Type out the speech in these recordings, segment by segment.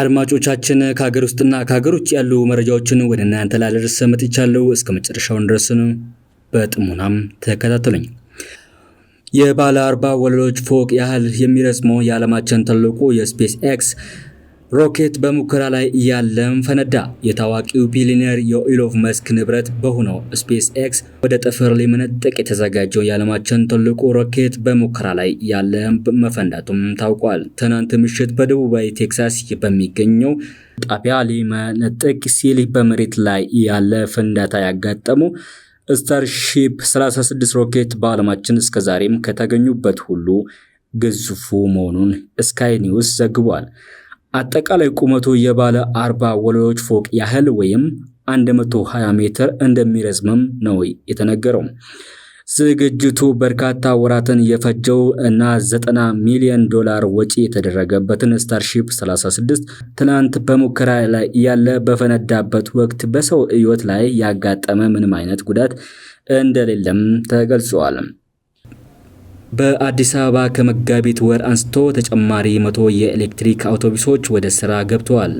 አድማጮቻችን ከሀገር ውስጥና ከሀገር ውጭ ያሉ መረጃዎችን ወደ እናንተ ላደርስ መጥቻለሁ። እስከ መጨረሻው ድረስ በጥሞናም ተከታተሉኝ። የባለ 40 ወለሎች ፎቅ ያህል የሚረዝመው የዓለማችን ትልቁ የስፔስ ኤክስ ሮኬት በሙከራ ላይ እያለም ፈነዳ። የታዋቂው ቢሊየነር የኢሎን መስክ ንብረት በሆነው ስፔስ ኤክስ ወደ ጠፈር ሊመነጠቅ የተዘጋጀው የዓለማችን ትልቁ ሮኬት በሙከራ ላይ ያለም መፈንዳቱም ታውቋል። ትናንት ምሽት በደቡባዊ ቴክሳስ በሚገኘው ጣቢያ ሊመነጠቅ ሲል በመሬት ላይ ያለ ፍንዳታ ያጋጠመው ስታርሺፕ 36 ሮኬት በዓለማችን እስከዛሬም ከተገኙበት ሁሉ ግዙፉ መሆኑን ስካይ ኒውስ ዘግቧል። አጠቃላይ ቁመቱ የባለ 40 ወለሎች ፎቅ ያህል ወይም 120 ሜትር እንደሚረዝምም ነው የተነገረው። ዝግጅቱ በርካታ ወራትን የፈጀው እና $90 ሚሊዮን ወጪ የተደረገበትን ስታርሺፕ 36 ትናንት በሙከራ ላይ ያለ በፈነዳበት ወቅት በሰው ሕይወት ላይ ያጋጠመ ምንም አይነት ጉዳት እንደሌለም ተገልጿል። በአዲስ አበባ ከመጋቢት ወር አንስቶ ተጨማሪ 100 የኤሌክትሪክ አውቶቡሶች ወደ ስራ ገብተዋል።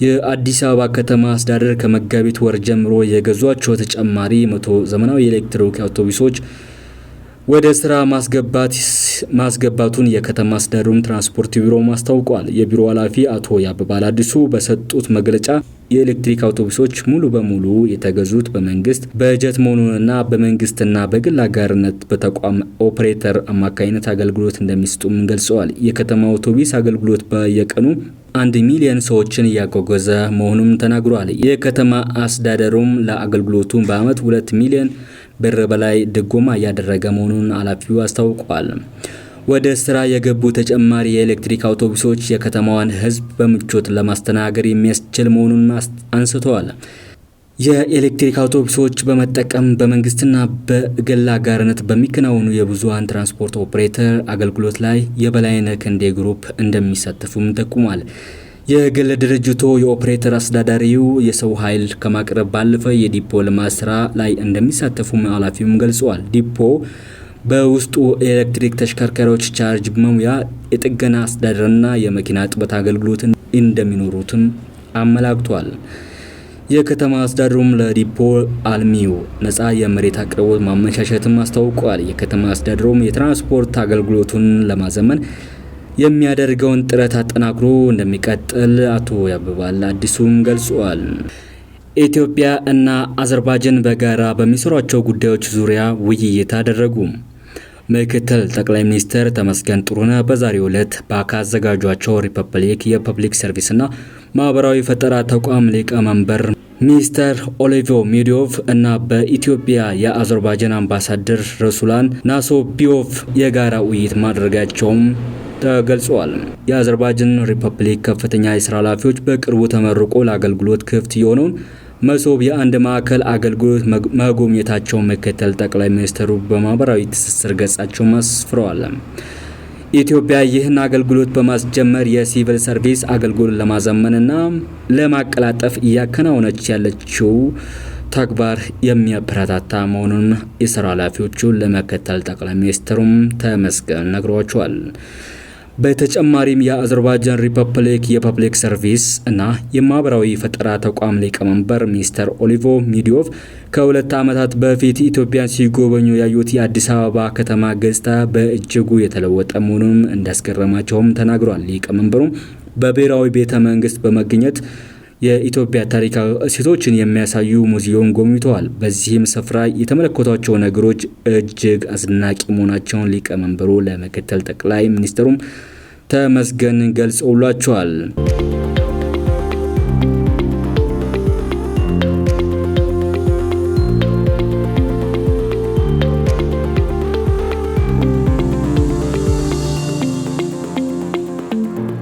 የአዲስ አበባ ከተማ አስተዳደር ከመጋቢት ወር ጀምሮ የገዟቸው ተጨማሪ 100 ዘመናዊ የኤሌክትሪክ አውቶቡሶች ወደ ስራ ማስገባቱን የከተማ አስተዳደሩን ትራንስፖርት ቢሮ አስታውቋል። የቢሮ ኃላፊ አቶ ያበባል አዲሱ በሰጡት መግለጫ የኤሌክትሪክ አውቶቡሶች ሙሉ በሙሉ የተገዙት በመንግስት በጀት መሆኑንና በመንግስትና በግል አጋርነት በተቋም ኦፕሬተር አማካኝነት አገልግሎት እንደሚሰጡም ገልጸዋል። የከተማ አውቶቡስ አገልግሎት በየቀኑ 1 ሚሊዮን ሰዎችን እያጓጓዘ መሆኑን ተናግሯል። የከተማ አስተዳደሩም ለአገልግሎቱ በአመት 2 ሚሊዮን ብር በላይ ድጎማ እያደረገ መሆኑን ኃላፊው አስታውቋል። ወደ ስራ የገቡ ተጨማሪ የኤሌክትሪክ አውቶቡሶች የከተማዋን ህዝብ በምቾት ለማስተናገድ የሚያስችል መሆኑን አንስተዋል። የኤሌክትሪክ አውቶቡሶች በመጠቀም በመንግስትና በግል አጋርነት በሚከናወኑ የብዙሃን ትራንስፖርት ኦፕሬተር አገልግሎት ላይ የበላይነህ ክንዴ ግሩፕ እንደሚሳተፉም ጠቁሟል። የግል ድርጅቱ የኦፕሬተር አስተዳዳሪው የሰው ኃይል ከማቅረብ ባለፈ የዲፖ ልማት ስራ ላይ እንደሚሳተፉም ኃላፊውም ገልጸዋል። ዲፖ በውስጡ የኤሌክትሪክ ተሽከርካሪዎች ቻርጅ መሙያ፣ የጥገና አስተዳደርና የመኪና እጥበት አገልግሎት እንደሚኖሩትም አመላክቷል። የከተማ አስተዳደሩም ለዲፖ አልሚው ነፃ የመሬት አቅርቦት ማመቻቸትም አስታውቋል። የከተማ አስተዳደሩም የትራንስፖርት አገልግሎቱን ለማዘመን የሚያደርገውን ጥረት አጠናክሮ እንደሚቀጥል አቶ ያበባል አዲሱም ገልጿል። ኢትዮጵያ እና አዘርባይጃን በጋራ በሚሰሯቸው ጉዳዮች ዙሪያ ውይይት አደረጉ። ምክትል ጠቅላይ ሚኒስትር ተመስገን ጥሩነህ በዛሬው ዕለት ባዘጋጇቸው ሪፐብሊክ የፐብሊክ ሰርቪስና ማህበራዊ ፈጠራ ተቋም ሊቀመንበር ሚስተር ኦሌቮ ሚዲዮቭ እና በኢትዮጵያ የአዘርባይጃን አምባሳደር ረሱላን ናሶቢዮቭ የጋራ ውይይት ማድረጋቸውም ተገልጿል። የአዘርባይጃን ሪፐብሊክ ከፍተኛ የስራ ኃላፊዎች በቅርቡ ተመርቆ ለአገልግሎት ክፍት የሆነውን መሶብ የአንድ ማዕከል አገልግሎት መጎብኘታቸው ምክትል ጠቅላይ ሚኒስትሩ በማህበራዊ ትስስር ገጻቸው አስፍረዋል። ኢትዮጵያ ይህን አገልግሎት በማስጀመር የሲቪል ሰርቪስ አገልግሎት ለማዘመንና ለማቀላጠፍ እያከናወነች ያለችው ተግባር የሚያበረታታ መሆኑን የስራ ኃላፊዎቹ ለምክትል ጠቅላይ ሚኒስትሩም ተመስገን ነግሯቸዋል። በተጨማሪም የአዘርባይጃን ሪፐብሊክ የፐብሊክ ሰርቪስ እና የማህበራዊ ፈጠራ ተቋም ሊቀመንበር ሚስተር ኦሌቮ ሚዲዮቭ ከ2 ዓመታት በፊት ኢትዮጵያን ሲጎበኙ ያዩት የአዲስ አበባ ከተማ ገጽታ በእጅጉ የተለወጠ መሆኑን እንዳስገረማቸውም ተናግሯል። ሊቀመንበሩም በብሔራዊ ቤተ መንግስት በመገኘት የኢትዮጵያ ታሪካዊ እሴቶችን የሚያሳዩ ሙዚየም ጎብኝተዋል። በዚህም ስፍራ የተመለከቷቸው ነገሮች እጅግ አስደናቂ መሆናቸውን ሊቀመንበሩ ለምክትል ጠቅላይ ሚኒስትሩም ተመስገን ገልጸውላቸዋል።